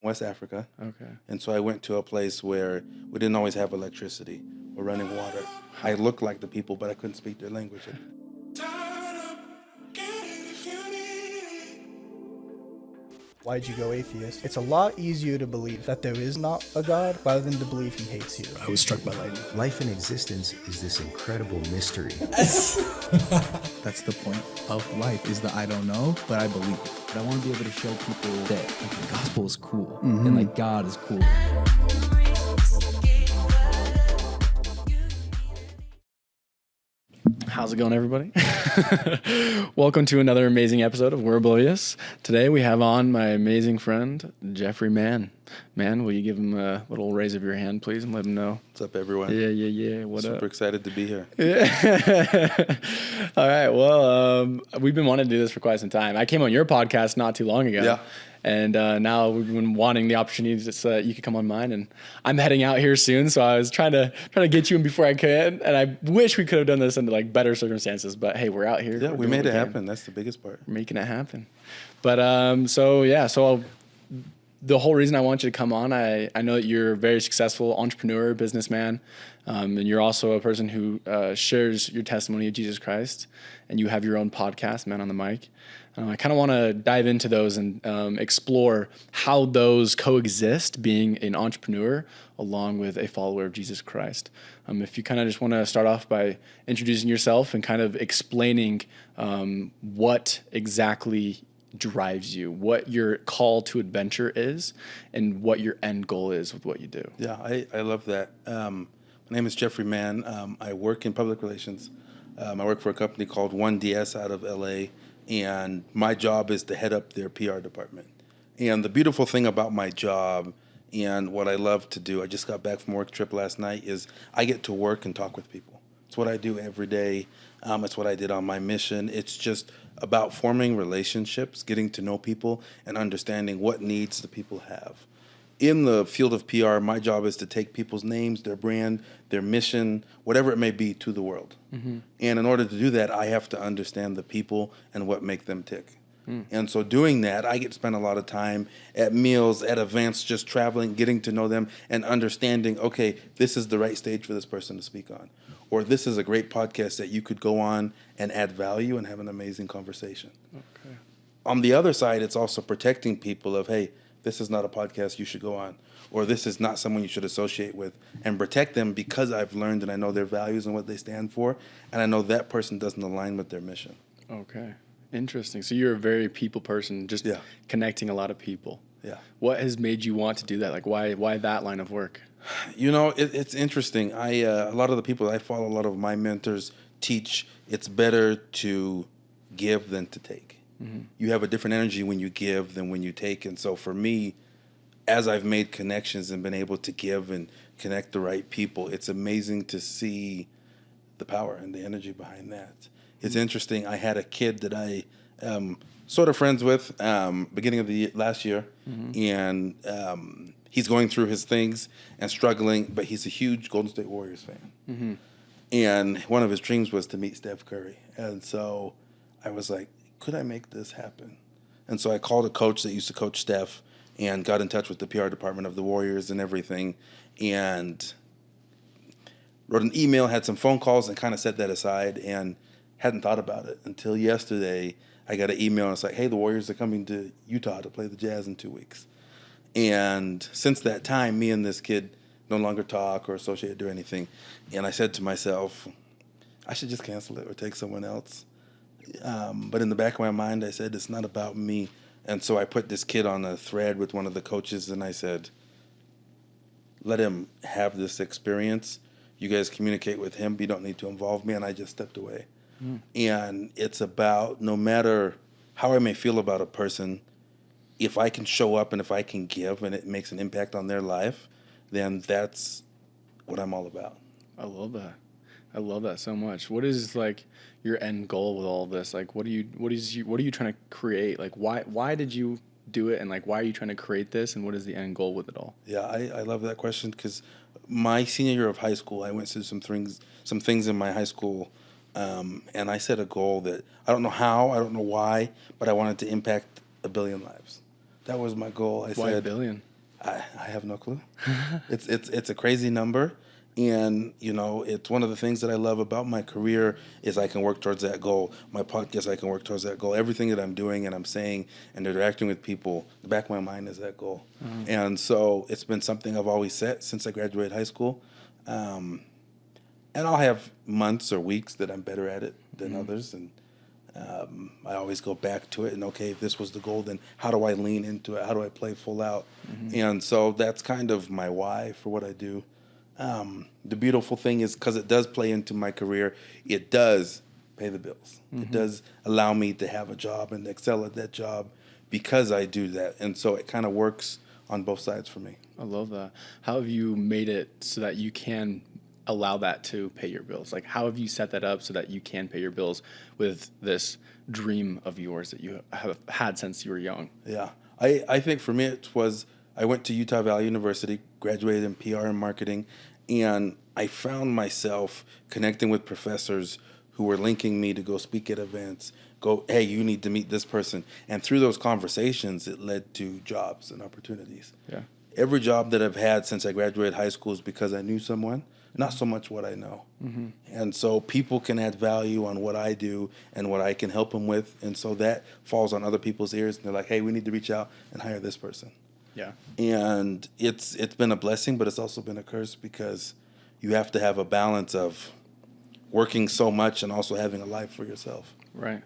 West Africa. Okay. And so I went to a place where we didn't always have electricity or running water. I looked like the people, but I couldn't speak their language. Why'd you go atheist? It's a lot easier to believe that there is not a God rather than to believe he hates you. I was struck by lightning. Life and existence is this incredible mystery. That's the point of life, is that I don't know, but I believe. But I want to be able to show people that the gospel is cool and like God is cool. How's it going, everybody? Welcome to another amazing episode of We're Oblivious. Today we have on my amazing friend, Jeffery Mann. Man, will you give him a little raise of your hand, please, and let him know? What's up, everyone? Yeah. What up? Super excited to be here. Yeah. All right. Well, we've been wanting to do this for quite some time. I came on your podcast not too long ago. Yeah. And now we've been wanting the opportunity to so that you could come on mine, and I'm heading out here soon, so I was trying to get you in before I could, and I wish we could have done this under like better circumstances, but hey, we're out here. Yeah, we made it happen. That's the biggest part. We're making it happen. But so the whole reason I want you to come on, I know that you're a very successful entrepreneur, businessman, and you're also a person who shares your testimony of Jesus Christ, and you have your own podcast, Man on the Mic. I kind of want to dive into those and explore how those coexist, being an entrepreneur along with a follower of Jesus Christ. If you kind of just want to start off by introducing yourself and kind of explaining what exactly drives you, what your call to adventure is, and what your end goal is with what you do. Yeah, I love that. My name is Jeffery Mann. I work in public relations. I work for a company called 1DS out of LA, and my job is to head up their PR department. And the beautiful thing about my job and what I love to do, I just got back from a work trip last night, is I get to work and talk with people. It's what I do every day. It's what I did on my mission. It's just about forming relationships, getting to know people, and understanding what needs the people have. In the field of PR, my job is to take people's names, their brand, their mission, whatever it may be, to the world. Mm-hmm. And in order to do that, I have to understand the people and what make them tick. And so doing that, I get to spend a lot of time at meals, at events, just traveling, getting to know them, and understanding, okay, this is the right stage for this person to speak on. Or this is a great podcast that you could go on and add value and have an amazing conversation. Okay. On the other side, it's also protecting people of, hey, this is not a podcast you should go on, or this is not someone you should associate with, and protect them because I've learned and I know their values and what they stand for, and I know that person doesn't align with their mission. Okay. Interesting. So you're a very people person, just connecting a lot of people. Yeah. What has made you want to do that? Like, why that line of work? You know, it's interesting. A lot of the people I follow, a lot of my mentors teach it's better to give than to take. Mm-hmm. You have a different energy when you give than when you take. And so for me, as I've made connections and been able to give and connect the right people, it's amazing to see the power and the energy behind that. It's interesting. I had a kid that I sort of friends with beginning of the last year, and he's going through his things and struggling, but he's a huge Golden State Warriors fan. Mm-hmm. And one of his dreams was to meet Steph Curry. And so I was like, could I make this happen? And so I called a coach that used to coach Steph and got in touch with the PR department of the Warriors and everything, and wrote an email, had some phone calls, and kind of set that aside, and hadn't thought about it until yesterday. I got an email, and it's like, hey, the Warriors are coming to Utah to play the Jazz in 2 weeks. And since that time, me and this kid no longer talk or associate or anything. And I said to myself, I should just cancel it or take someone else. But in the back of my mind, I said, it's not about me. And so I put this kid on a thread with one of the coaches, and I said, let him have this experience. You guys communicate with him, but you don't need to involve me. And I just stepped away. And it's about, no matter how I may feel about a person, if I can show up and if I can give and it makes an impact on their life, then that's what I'm all about. I love that. I love that so much. What is like your end goal with all of this? Like, what are you trying to create? Like, why did you do it? And like, why are you trying to create this? And what is the end goal with it all? Yeah, I love that question, because my senior year of high school, I went through some things in my high school. And I set a goal that I don't know how, I don't know why, but I wanted to impact 1 billion lives. That was my goal. Why 1 billion? I have no clue. It's a crazy number. And, you know, it's one of the things that I love about my career is I can work towards that goal. My podcast, I can work towards that goal. Everything that I'm doing and I'm saying and interacting with people, the back of my mind is that goal. And so it's been something I've always set since I graduated high school. And I'll have months or weeks that I'm better at it than others. And I always go back to it and, okay, if this was the goal, then how do I lean into it? How do I play full out? And so that's kind of my why for what I do. The beautiful thing is because it does play into my career, it does pay the bills. It does allow me to have a job and excel at that job because I do that. And so it kind of works on both sides for me. I love that. How have you made it so that you can allow that to pay your bills? Like, how have you set that up so that you can pay your bills with this dream of yours that you have had since you were young? Yeah. I think for me it was, I went to Utah Valley University, graduated in PR and marketing, and I found myself connecting with professors who were linking me to go speak at events, go, hey, you need to meet this person. And through those conversations, it led to jobs and opportunities. Yeah. Every job that I've had since I graduated high school is because I knew someone, not so much what I know. And so people can add value on what I do and what I can help them with. And so that falls on other people's ears. And they're like, hey, we need to reach out and hire this person. Yeah. And it's been a blessing, but it's also been a curse because you have to have a balance of working so much and also having a life for yourself. Right.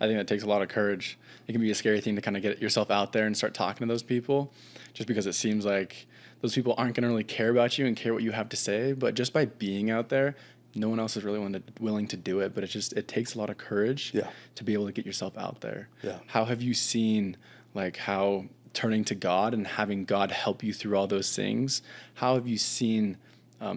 I think that takes a lot of courage. It can be a scary thing to kind of get yourself out there and start talking to those people, just because it seems like those people aren't going to really care about you and care what you have to say. But just by being out there, no one else is really willing to do it. But it takes a lot of courage to be able to get yourself out there. Yeah. How have you seen, like, how turning to God and having God help you through all those things, how have you seen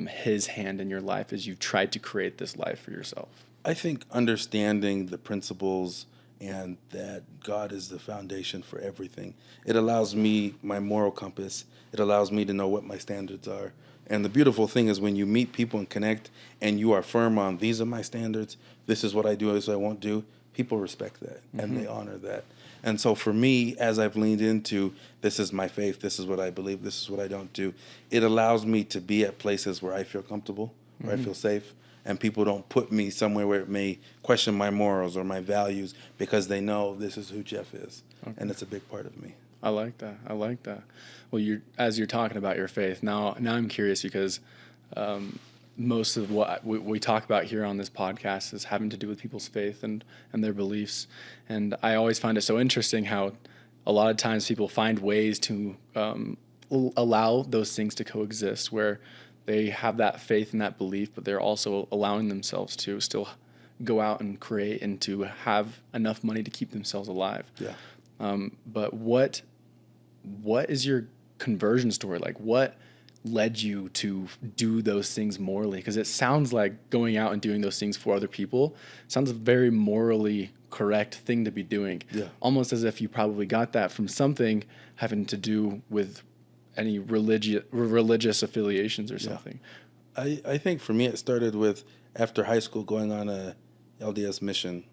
his hand in your life as you tried to create this life for yourself? I think understanding the principles and that God is the foundation for everything. It allows me my moral compass. It allows me to know what my standards are. And the beautiful thing is when you meet people and connect and you are firm on these are my standards, this is what I do, this is what I won't do, people respect that and they honor that. And so for me, as I've leaned into this is my faith, this is what I believe, this is what I don't do, it allows me to be at places where I feel comfortable, where I feel safe, and people don't put me somewhere where it may question my morals or my values because they know this is who Jeff is. And it's a big part of me. I like that. I like that. Well, as you're talking about your faith, now I'm curious because most of what we talk about here on this podcast is having to do with people's faith and their beliefs. And I always find it so interesting how a lot of times people find ways to allow those things to coexist where they have that faith and that belief, but they're also allowing themselves to still go out and create and to have enough money to keep themselves alive. Yeah. But what is your conversion story like? What led you to do those things morally? Because it sounds like going out and doing those things for other people sounds a very morally correct thing to be doing. Yeah. Almost as if you probably got that from something having to do with any religious affiliations or something. I think for me it started with after high school going on a LDS mission.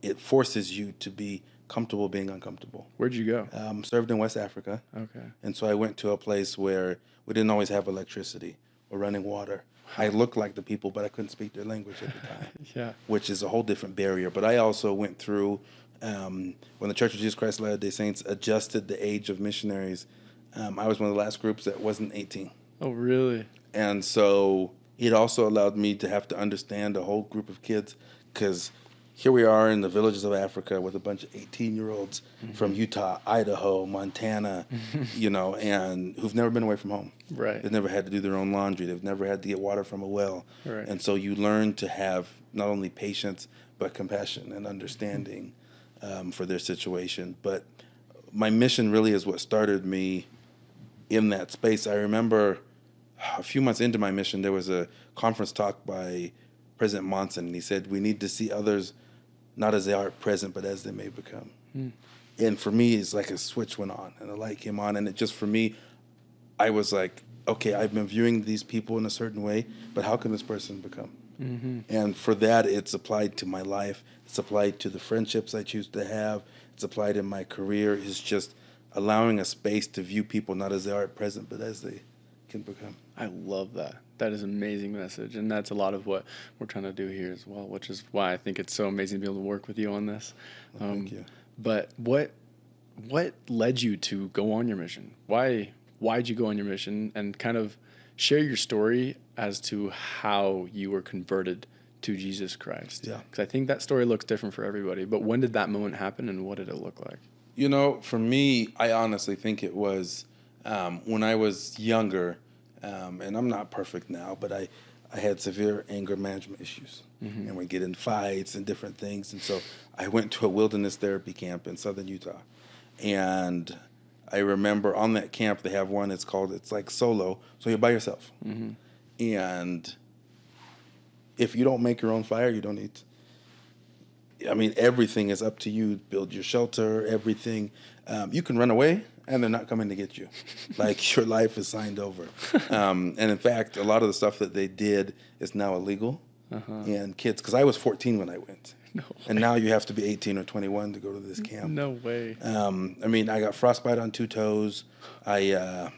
It forces you to be comfortable being uncomfortable. Where'd you go? Served in West Africa. Okay. And so I went to a place where we didn't always have electricity or running water. I looked like the people, but I couldn't speak their language at the time. Yeah. Which is a whole different barrier. But I also went through when the Church of Jesus Christ of Latter-day Saints adjusted the age of missionaries. I was one of the last groups that wasn't 18. Oh, really? And so it also allowed me to have to understand a whole group of kids because here we are in the villages of Africa with a bunch of 18-year-olds from Utah, Idaho, Montana, and who've never been away from home. Right. They've never had to do their own laundry. They've never had to get water from a well. Right. And so you learn to have not only patience, but compassion and understanding for their situation. But my mission really is what started me in that space. I remember a few months into my mission, there was a conference talk by President Monson, and he said, we need to see others not as they are at present, but as they may become. And for me, it's like a switch went on, and a light came on, and it just, for me, I was like, okay, I've been viewing these people in a certain way, but how can this person become? And for that, it's applied to my life. It's applied to the friendships I choose to have. It's applied in my career. It's just, allowing a space to view people not as they are at present, but as they can become. I love that. That is an amazing message, and that's a lot of what we're trying to do here as well, which is why I think it's so amazing to be able to work with you on this. Well, thank you. But what led you to go on your mission? Why'd you go on your mission, and kind of share your story as to how you were converted to Jesus Christ? Yeah. Because I think that story looks different for everybody. But when did that moment happen, and what did it look like? You know, for me, I honestly think it was when I was younger, and I'm not perfect now, but I had severe anger management issues, and would get in fights and different things. And so I went to a wilderness therapy camp in southern Utah. And I remember on that camp, they have one, it's like solo, so you're by yourself. And if you don't make your own fire, you don't eat. I mean, everything is up to you. Build your shelter, everything. You can run away, and they're not coming to get you. Like, your life is signed over. And in fact, a lot of the stuff that they did is now illegal. And kids, because I was 14 when I went. No and now you have to be 18 or 21 to go to this camp. No way. I mean, I got frostbite on 2 toes. I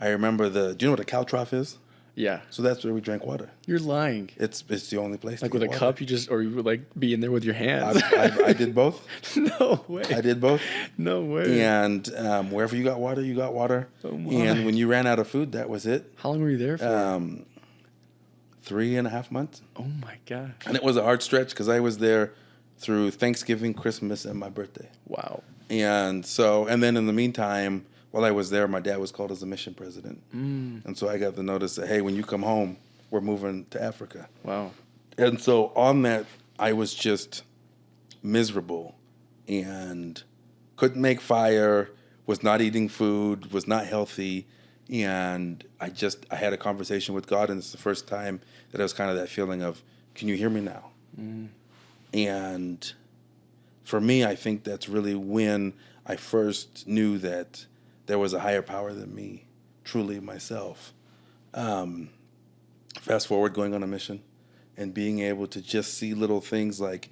remember do you know what a cow trough is? Yeah. So that's where we drank water. You're lying. It's the only place. Like to with a get cup, water. or you would like be in there with your hands. I did both. No way. I did both. No way. And wherever you got water, you got water. Oh my. And when you ran out of food, that was it. How long were you there for? 3.5 months. Oh my gosh. And it was a hard stretch because I was there through Thanksgiving, Christmas, and my birthday. Wow. And then in the meantime, while I was there, my dad was called as a mission president. And so I got the notice that, hey, when you come home, we're moving to Africa. Wow. And so on that, I was just miserable and couldn't make fire, was not eating food, was not healthy. And I had a conversation with God, and it's the first time that I was kind of that feeling of, can you hear me now? And for me, I think that's really when I first knew that there was a higher power than me, truly myself. Fast forward, going on a mission and being able to just see little things like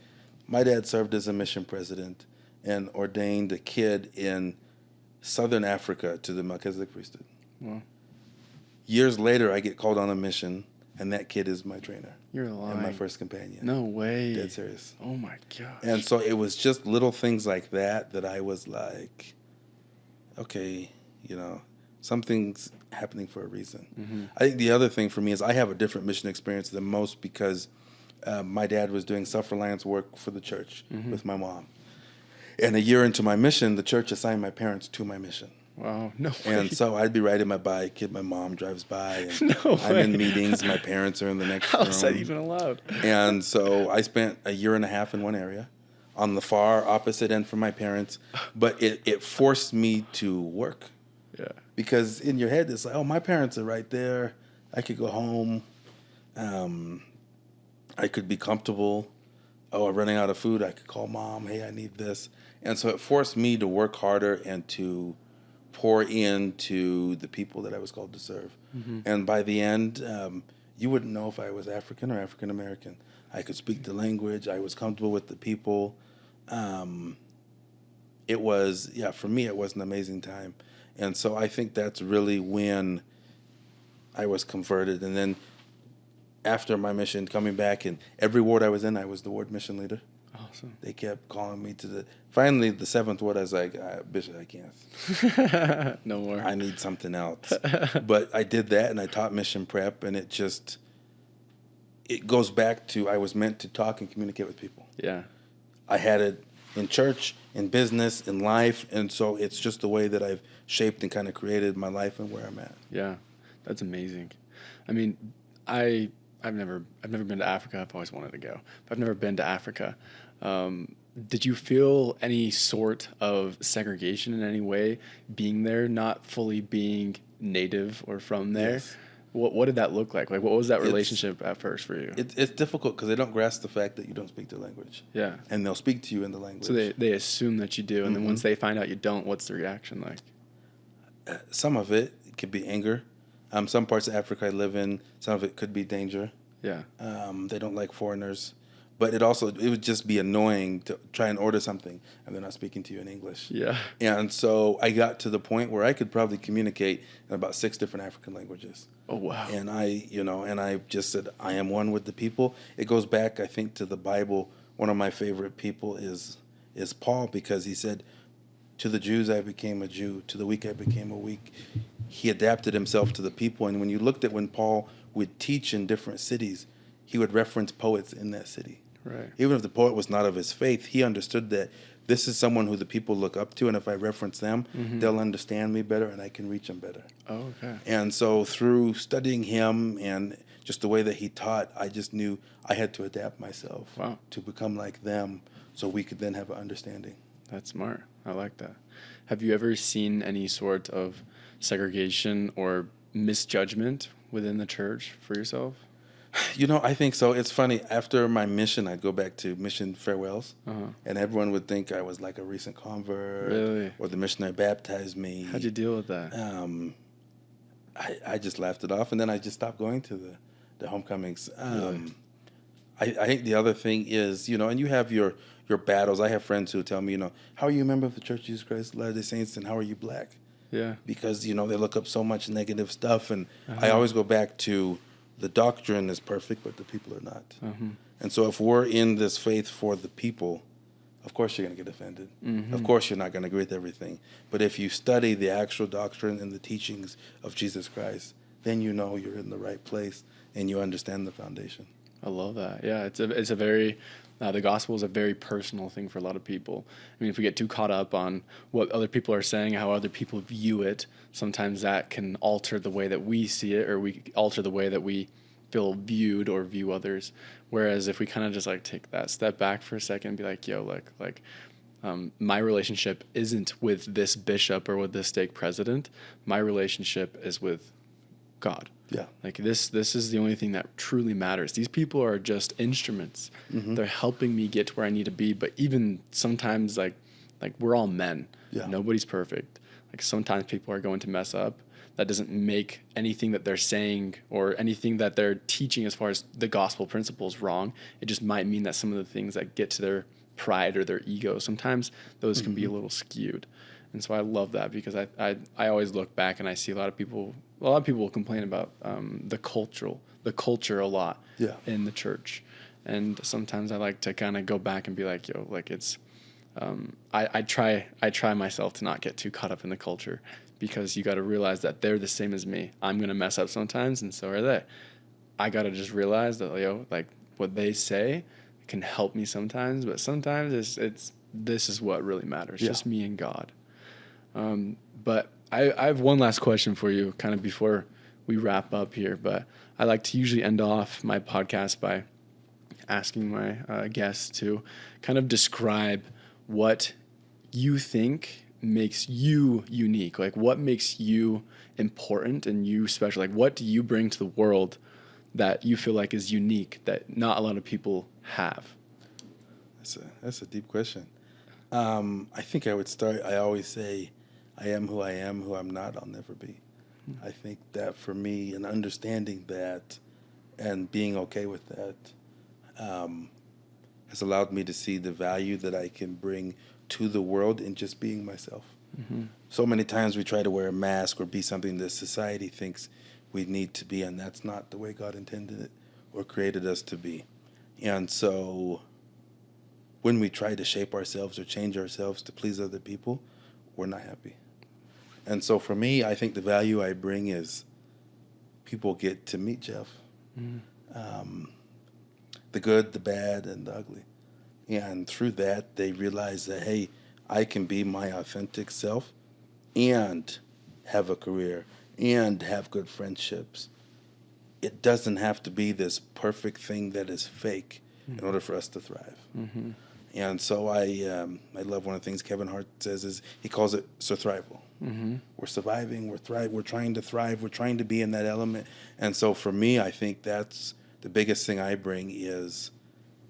my dad served as a mission president and ordained a kid in southern Africa to the Melchizedek priesthood. Wow. Years later, I get called on a mission, and that kid is my trainer. You're lying. And my first companion. No way. Dead serious. Oh my gosh. And so it was just little things like that I was like, okay, something's happening for a reason. I think the other thing for me is I have a different mission experience than most because my dad was doing self-reliance work for the church with my mom. And a year into my mission, the church assigned my parents to my mission. Wow. No way. And so I'd be riding my bike, my mom drives by, and No I'm way. in meetings, my parents are in the next How room. is that even allowed? And so I spent a year and a half in one area on the far opposite end from my parents, but it forced me to work. Yeah. Because in your head, it's like, oh, my parents are right there. I could go home. I could be comfortable. Oh, I'm running out of food. I could call mom. Hey, I need this. And so it forced me to work harder and to pour into the people that I was called to serve. And by the end, you wouldn't know if I was African or African American. I could speak the language. I was comfortable with the people. It was, for me, it was an amazing time. And so I think that's really when I was converted. And then after my mission, coming back, and every ward I was in, I was the ward mission leader. Awesome. They kept calling me finally, the 7th ward, I was like, Bishop, I can't. No more. I need something else. But I did that, and I taught mission prep, and it goes back to I was meant to talk and communicate with people. Yeah. I had it in church, in business, in life, and so it's just the way that I've shaped and kind of created my life and where I'm at. Yeah. That's amazing. I mean, I've never been to Africa. I've always wanted to go, but I've never been to Africa. Did you feel any sort of segregation in any way being there, not fully being native or from there? Yes. What did that look like? Like, what was that relationship at first for you? It's difficult because they don't grasp the fact that you don't speak their language. Yeah. And they'll speak to you in the language. So they assume that you do, and then once they find out you don't, what's the reaction like? Some of it could be anger. Some parts of Africa I live in, some of it could be danger. Yeah. They don't like foreigners. But it would just be annoying to try and order something and they're not speaking to you in English. Yeah. And so I got to the point where I could probably communicate in about 6 different African languages. Oh, wow. And I just said, I am one with the people. It goes back, I think, to the Bible. One of my favorite people is Paul, because he said, to the Jews I became a Jew, to the weak I became a weak. He adapted himself to the people. And when you looked at when Paul would teach in different cities, he would reference poets in that city. Right. Even if the poet was not of his faith, he understood that this is someone who the people look up to, and if I reference them, they'll understand me better and I can reach them better. Oh, okay. And so through studying him and just the way that he taught, I just knew I had to adapt myself to become like them so we could then have an understanding. That's smart. I like that. Have you ever seen any sort of segregation or misjudgment within the church for yourself? I think so. It's funny. After my mission, I'd go back to mission farewells, and everyone would think I was like a recent convert, Really? or the missionary baptized me. How'd you deal with that? I just laughed it off, and then I just stopped going to the homecomings. I think the other thing is, and you have your battles. I have friends who tell me, how are you a member of the Church of Jesus Christ of Latter-day Saints, and how are you black? Yeah. Because, they look up so much negative stuff, and I always go back to the doctrine is perfect, but the people are not. And so if we're in this faith for the people, of course you're going to get offended. Of course you're not going to agree with everything. But if you study the actual doctrine and the teachings of Jesus Christ, then you're in the right place and you understand the foundation. I love that. Yeah, it's a very the gospel is a very personal thing for a lot of people. I mean, if we get too caught up on what other people are saying, how other people view it, sometimes that can alter the way that we see it, or we alter the way that we feel viewed or view others. Whereas if we kind of just like take that step back for a second and be like, yo, my relationship isn't with this bishop or with this stake president. My relationship is with God. Yeah. Like this is the only thing that truly matters. These people are just instruments. They're helping me get to where I need to be. But even sometimes like we're all men. Yeah. Nobody's perfect. Like sometimes people are going to mess up. That doesn't make anything that they're saying or anything that they're teaching as far as the gospel principles wrong. It just might mean that some of the things that get to their pride or their ego, sometimes those can be a little skewed. And so I love that, because I always look back and I see a lot of people will complain about the culture a lot in the church. And sometimes I like to kind of go back and be like, yo, like it's, I try myself to not get too caught up in the culture, because you got to realize that they're the same as me. I'm going to mess up sometimes, and so are they. I got to just realize that, like what they say can help me sometimes, but sometimes this is what really matters, just me and God. But I have one last question for you, kind of before we wrap up here. But I like to usually end off my podcast by asking my guests to kind of describe what you think makes you unique. Like, what makes you important and you special? Like, what do you bring to the world that you feel like is unique that not a lot of people have? That's a deep question. I think I would start. I always say, I am, who I'm not, I'll never be. I think that for me, and understanding that and being okay with that has allowed me to see the value that I can bring to the world in just being myself. So many times we try to wear a mask or be something that society thinks we need to be, and that's not the way God intended it or created us to be. And so when we try to shape ourselves or change ourselves to please other people, we're not happy. And so for me, I think the value I bring is people get to meet Jeff. The good, the bad, and the ugly. And through that, they realize that, hey, I can be my authentic self and have a career and have good friendships. It doesn't have to be this perfect thing that is fake in order for us to thrive. And so I love one of the things Kevin Hart says is he calls it survival. We're surviving, we're trying to thrive, we're trying to be in that element. And so for me, I think that's the biggest thing I bring is,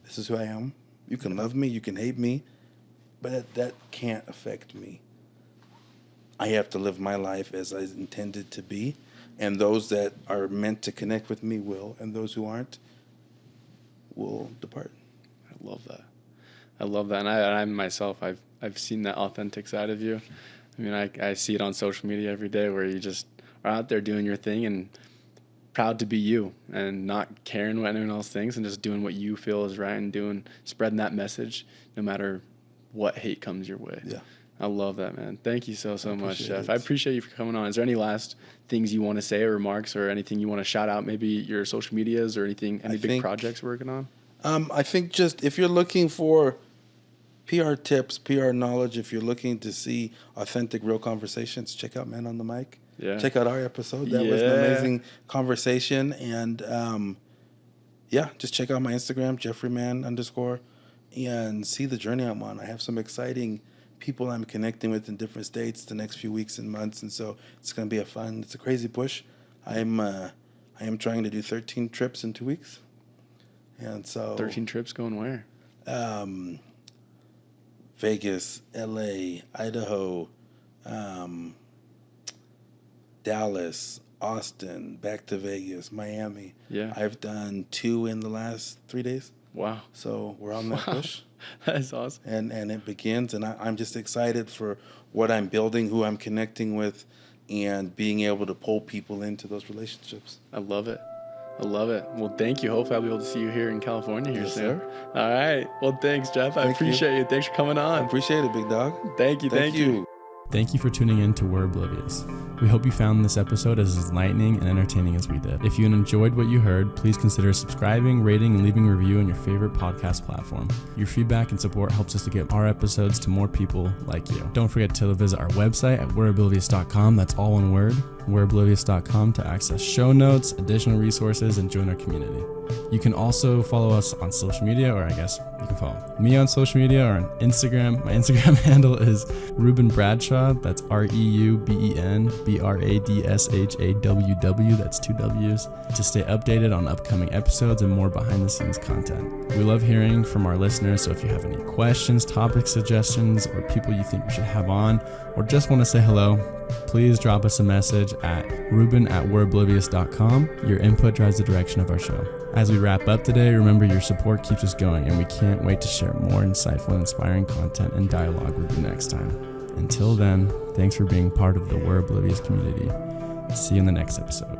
this is who I am. You can love me, you can hate me, but that can't affect me. I have to live my life as I intended to be, and those that are meant to connect with me will, and those who aren't will depart. love that. I love that. And I myself, I've seen that authentic side of you. I mean, I see it on social media every day where you just are out there doing your thing and proud to be you and not caring what anyone else thinks and just doing what you feel is right and spreading that message no matter what hate comes your way. Yeah. I love that, man. Thank you so much, Jeff. it. I appreciate you for coming on. Is there any last things you want to say or remarks or anything you want to shout out, maybe your social medias or anything, any big projects you're working on? I think just if you're looking for PR tips, PR knowledge, if you're looking to see authentic, real conversations, check out Man on the Mic. Yeah. Check out our episode. That was an amazing conversation. And just check out my Instagram, Jeffery Mann _ and see the journey I'm on. I have some exciting people I'm connecting with in different states the next few weeks and months. And so it's going to be it's a crazy push. I am trying to do 13 trips in 2 weeks. And so 13 trips going where? Vegas, LA, Idaho, Dallas, Austin, back to Vegas, Miami. Yeah. I've done 2 in the last 3 days. Wow. So we're on that push. That's awesome. And it begins, and I'm just excited for what I'm building, who I'm connecting with, and being able to pull people into those relationships. I love it. Well, thank you. Hopefully I'll be able to see you here in California Yes, soon. sir. All right. Well, thanks, Jeff. I appreciate you. Thanks for coming I on. appreciate it, big dog. Thank you. Thank you. Thank you for tuning in to We're Oblivious. We hope you found this episode as enlightening and entertaining as we did. If you enjoyed what you heard, please consider subscribing, rating, and leaving a review on your favorite podcast platform. Your feedback and support helps us to get our episodes to more people like you. Don't forget to visit our website at we'reoblivious.com. That's all one word, we'reoblivious.com, to access show notes, additional resources, and join our community. You can also follow us on social media, or I guess you can follow me on social media or on Instagram. My Instagram handle is Reuben Bradshaw. That's REUBEN BRADSHAWW. That's 2 W's. To stay updated on upcoming episodes and more behind the scenes content. We love hearing from our listeners, so if you have any questions, topic suggestions, or people you think we should have on, or just want to say hello, please drop us a message at Ruben@we'reoblivious.com. Your input drives the direction of our show. As we wrap up today, remember your support keeps us going, and we can't wait to share more insightful and inspiring content and dialogue with you next time. Until then, thanks for being part of the We're Oblivious community. See you in the next episode.